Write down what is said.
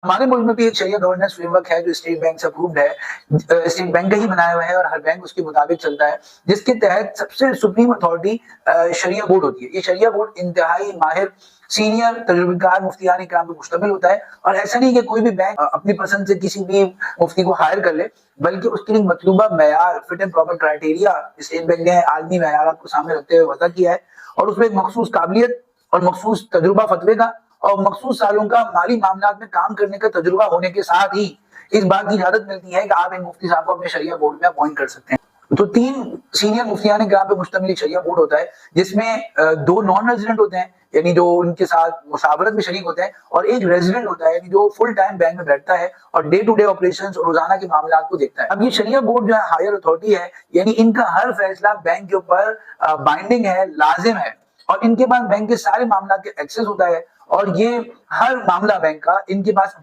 हमारे मुल्क में भी एक शरिया गवर्नेंस फ्रेमवर्क है जो स्टेट बैंक से अप्रूव्ड है, स्टेट बैंक का ही बनाया हुआ है और हर बैंक उसके मुताबिक चलता है, जिसके तहत सबसे सुप्रीम अथॉरिटी शरिया बोर्ड होती है। ये शरिया बोर्ड इंतहाई माहिर सीनियर तजुर्बेकार मुफ्तियान इकराम पे मुश्तमिल होता है। और ऐसा नहीं कि कोई भी बैंक अपनी पसंद से किसी भी मुफ्ती को हायर कर ले, बल्कि उसके लिए मतलूबा मेयार, fit and proper criteria State Bank ने आलमी मेयारात को सामने रखते हुए वज़ा किया है और उसमें एक मखसूस काबिलियत और मखसूस तजुर्बा फतवे का और मखसूस सालों का माली मामलात में काम करने का तजुर्बा होने के साथ ही इस बात की इजाजत मिलती है कि आप एक मुफ्ती साहब को अपने शरिया बोर्ड में अपॉइंट कर सकते हैं। तो 3 सीनियर मुफ्तियान इकराम पे मुश्तमिल शरिया बोर्ड होता है, जिसमें 2 नॉन रेजिडेंट होते हैं, यानी जो उनके साथ मुशावरत में शरीक होते हैं, और एक रेजिडेंट होता है, यानी जो फुल टाइम बैंक में बैठता है और डे टू डे ऑपरेशंस और रोजाना के मामलात को देखता है। अब ये शरिया बोर्ड जो है हायर अथॉरिटी है, यानी इनका हर फैसला बैंक के ऊपर बाइंडिंग है, लाजिम है, और इनके पास बैंक के सारे मामला के एक्सेस होता है और ये हर मामला बैंक का इनके पास